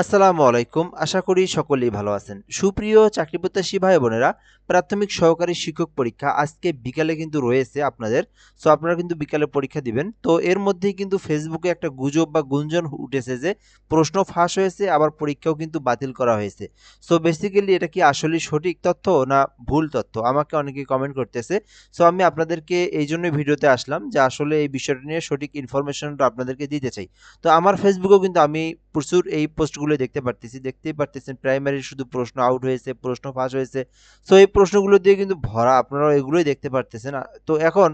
আসসালামু আলাইকুম। আশা করি সকলেই ভালো আছেন। সুপ্রিয় চাকরিপ্রত্যাশী ভাই বোনেরা, প্রাথমিক সহকারী শিক্ষক পরীক্ষা আজকে বিকালে কিন্তু রয়েছে আপনাদের। সো আপনারা কিন্তু বিকালে পরীক্ষা দিবেন। তো এর মধ্যেই কিন্তু ফেসবুকে একটা গুজব বা গুঞ্জন উঠেছে যে প্রশ্ন ফাঁস হয়েছে, আবার পরীক্ষাও কিন্তু বাতিল করা হয়েছে। সো বেসিক্যালি এটা কি আসলেই সঠিক তথ্য না ভুল তথ্য? আমাকে অনেকেই কমেন্ট করতেছে। সো আমি আপনাদেরকে এইজন্যই ভিডিওতে আসলাম যে আসলে এই বিষয়টা নিয়ে সঠিক ইনফরমেশনটা আপনাদেরকে দিতে চাই। তো আমার ফেসবুকেও কিন্তু আমি প্রচুর এই পোস্টগুলো দেখতেই পারতেছেন প্রাইমারির শুধু প্রশ্ন আউট হয়েছে, প্রশ্ন ফাঁস হয়েছে। সো এই প্রশ্নগুলো দিয়ে কিন্তু ভরা, আপনারা এগুলোই দেখতে পারতেছেন। তো এখন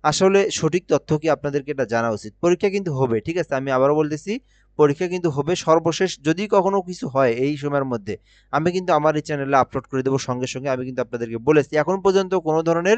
আসলে সঠিক তথ্য কি আপনাদেরকে এটা জানা উচিত। পরীক্ষা কিন্তু হবে, ঠিক আছে? আমি আবারও বলতেছি, পরীক্ষা কিন্তু হবে। সর্বশেষ যদি কখনো কিছু হয় এই সময়ের মধ্যে, আমি কিন্তু আমার এই চ্যানেলে আপলোড করে দেবো সঙ্গে সঙ্গে। আমি কিন্তু আপনাদেরকে বলেছি এখন পর্যন্ত কোনো ধরনের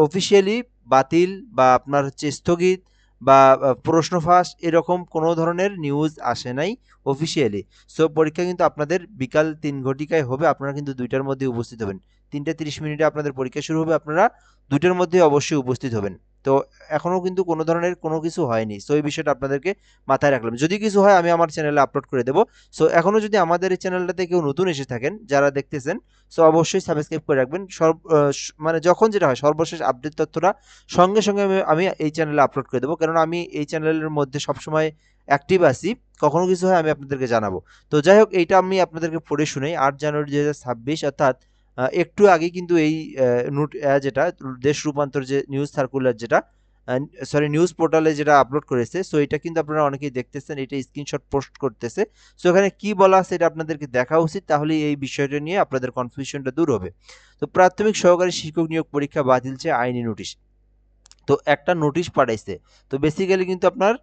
অফিসিয়ালি বাতিল বা আপনার হচ্ছে স্থগিত বা প্রশ্ন ফাঁস এরকম কোনো ধরনের নিউজ আসে নাই অফিসিয়ালি। সো পরীক্ষা কিন্তু আপনাদের বিকাল ৩ ঘটিকায় হবে। আপনারা কিন্তু ২টার মধ্যে উপস্থিত হবেন। ৩:৩০ আপনাদের পরীক্ষা শুরু হবে। আপনারা ২টার মধ্যে অবশ্যই উপস্থিত হবেন। তো এখনো কিন্তু কোনো ধরনের কোনো কিছু হয়নি। সো এই বিষয়টা আপনাদেরকে মাথায় রাখলাম। যদি কিছু হয় আমি আমার চ্যানেলে আপলোড করে দেব। সো এখনো যদি আমাদের এই চ্যানেলটাতে কেউ নতুন এসে থাকেন, যারা দেখতেছেন, সো অবশ্যই সাবস্ক্রাইব করে রাখবেন। মানে যখন যেটা হয় সর্বশেষ আপডেট তথ্যটা সঙ্গে সঙ্গে আমি এই চ্যানেলে আপলোড করে দেবো, কারণ আমি এই চ্যানেলের মধ্যে সবসময় অ্যাক্টিভ আছি। কখনো কিছু হয় আমি আপনাদেরকে জানাবো। তো যাই হোক, এইটা আমি আপনাদেরকে পড়ে শুনাই। ৮ জানুয়ারি ২০২৬ অর্থাৎ একটু আগে কিন্তু এই যেটা দেশ রূপান্তর যে নিউজ সার্কুলার যেটা সরি নিউজ পোর্টালে যেটা আপলোড করেছে, সো এটা কিন্তু আপনারা অনেকেই দেখতেছেন, এটা স্ক্রিনশট পোস্ট করতেছে। সো এখানে কি বলা আছে এটা আপনাদেরকে দেখা উচিত, তাহলে এই বিষয়টা নিয়ে আপনাদের কনফিউশনটা দূর হবে। তো প্রাথমিক সহকারী শিক্ষক নিয়োগ পরীক্ষা বাতিল চেয়ে আইনি নোটিশ। তো একটা নোটিশ পাঠাইছে। তো বেসিক্যালি কিন্তু আপনার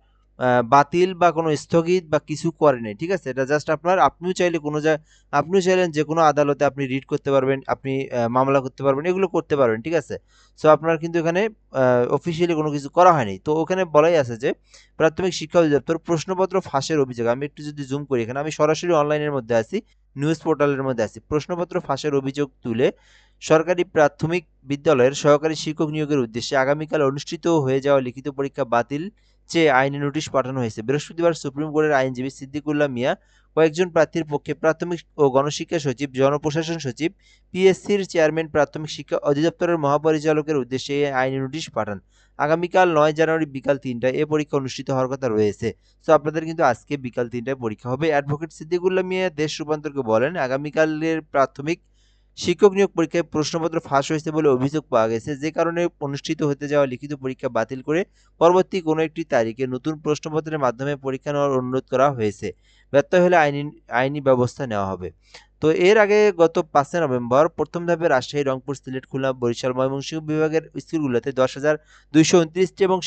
বাতিল বা কোনো স্থগিত বা কিছু করে নাই। ঠিক আছে? এটা জাস্ট আপনার আপনিও চাইলেন যেকোনো আদালতে আপনি রিট করতে পারবেন, আপনি মামলা করতে পারবেন, এগুলো করতে পারবেন। ঠিক আছে? সো আপনার কিন্তু এখানে অফিসিয়ালি কোনো কিছু করা হয়নি। তো ওখানে বলাই আছে যে প্রাথমিক শিক্ষা অধিদপ্তর প্রশ্নপত্র ফাঁসের অভিযোগ। আমি একটু যদি জুম করি, এখানে আমি সরাসরি অনলাইনের মধ্যে আছি, নিউজ পোর্টালের মধ্যে আছি। প্রশ্নপত্র ফাঁসের অভিযোগ তুলে সরকারি প্রাথমিক বিদ্যালয়ের সহকারী শিক্ষক নিয়োগের উদ্দেশ্যে আগামীকাল অনুষ্ঠিত হয়ে যাওয়া লিখিত পরীক্ষা বাতিল চেয়ে আইনি নোটিশ পাঠানো হয়েছে। বৃহস্পতিবার সুপ্রিম কোর্টের আইনজীবী সিদ্দিকুল্লাহ মিয়া কয়েকজন প্রার্থীর পক্ষে প্রাথমিক ও গণশিক্ষা সচিব, জনপ্রশাসন সচিব, পিএসসির চেয়ারম্যান, প্রাথমিক শিক্ষা অধিদপ্তরের মহাপরিচালকের উদ্দেশ্যে এই আইনি নোটিশ পাঠান। আগামীকাল ৯ জানুয়ারি বিকাল ৩টায় এ পরীক্ষা অনুষ্ঠিত হওয়ার কথা রয়েছে। সো আপনাদের কিন্তু আজকে বিকাল ৩টায় পরীক্ষা হবে। অ্যাডভোকেট সিদ্দিকুল্লাহ মিয়া দেশ রূপান্তরকে বলেন, আগামীকালের প্রাথমিক শিক্ষক নিয়োগ পরীক্ষায় প্রশ্নপত্র ফাঁস হয়েছে বলে অভিযোগ পাওয়া গেছে, যে কারণে অনুষ্ঠিত হতে যাওয়া লিখিত পরীক্ষা বাতিল করে পরবর্তী কোনো একটি তারিখে নতুন প্রশ্নপত্রের মাধ্যমে পরীক্ষা নেওয়ার অনুরোধ করা হয়েছে। ব্যর্থ হলে আইনি ব্যবস্থা নেওয়া হবে। তো এর আগে গত ৫ নভেম্বর প্রথম ধাপে রাজশাহী, রংপুর, সিলেট, খুলনা, বরিশাল, ময়মনসিংহ বিভাগের স্কুলগুলোতে ১০,২২৯টি এবং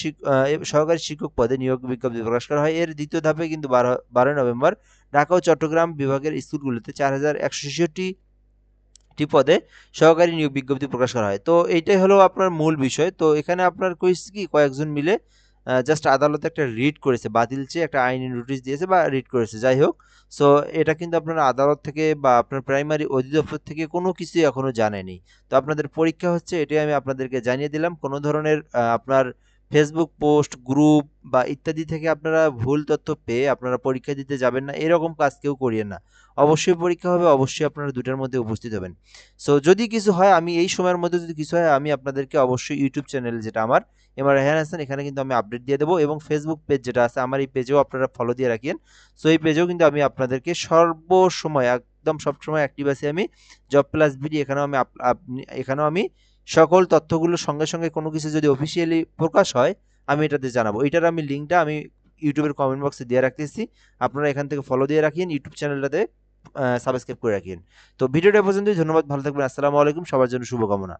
সহকারী শিক্ষক পদে নিয়োগ বিজ্ঞপ্তি প্রকাশ করা হয়। এর দ্বিতীয় ধাপে কিন্তু ১২ নভেম্বর ঢাকা ও চট্টগ্রাম বিভাগের স্কুলগুলোতে ৪,১৬৬টি পদে সহকারী নিয়োগ বিজ্ঞপ্তি প্রকাশ করা হয়। তো এইটাই হলো আপনার মূল বিষয়। তো এখানে আপনার কইছে কি, কয়েকজন মিলে জাস্ট আদালতে একটা রিট করেছে, বাতিল চেয়ে একটা আইনি নোটিশ দিয়েছে বা রিট করেছে, যাই হোক। সো এটা কিন্তু আপনার আদালত থেকে বা আপনার প্রাইমারি অধিদপ্তর থেকে কোনো কিছুই এখনো জানেনি। তো আপনাদের পরীক্ষা হচ্ছে, এটাই আমি আপনাদেরকে জানিয়ে দিলাম। কোনো ধরনের আপনার ফেসবুক পোস্ট, গ্রুপ বা ইত্যাদি থেকে আপনারা ভুল তথ্য পেয়ে আপনারা পরীক্ষা দিতে যাবেন না, এরকম কাজ কেউ করিয়েন না। অবশ্যই পরীক্ষা হবে, অবশ্যই আপনারা ২টার মধ্যে উপস্থিত হবেন। সো যদি কিছু হয়, আমি এই সময়ের মধ্যে যদি কিছু হয়, আমি আপনাদেরকে অবশ্যই ইউটিউব চ্যানেল যেটা আমার এমআর রায়হান হাসান, এখানে কিন্তু আমি আপডেট দিয়ে দেবো, এবং ফেসবুক পেজ যেটা আছে আমার, এই পেজেও আপনারা ফলো দিয়ে রাখেন। সো এই পেজেও কিন্তু আমি আপনাদেরকে সর্বসময় একদম সবসময় অ্যাক্টিভ আছি আমি। জব প্লাস বিডি, এখানেও আমি সকল তথ্যগুলো সঙ্গে সঙ্গে কোনো কিছু যদি অফিসিয়ালি প্রকাশ হয় আমি এটাতে জানাবো। এটার আমি লিঙ্কটা আমি ইউটিউবের কমেন্ট বক্সে দিয়ে রাখতেছি। আপনারা এখান থেকে ফলো দিয়ে রাখেন, ইউটিউব চ্যানেলটাতে সাবস্ক্রাইব করে রাখেন। তো ভিডিওটা পর্যন্তই। ধন্যবাদ, ভালো থাকবেন। আসসালামু আলাইকুম। সবার জন্য শুভকামনা।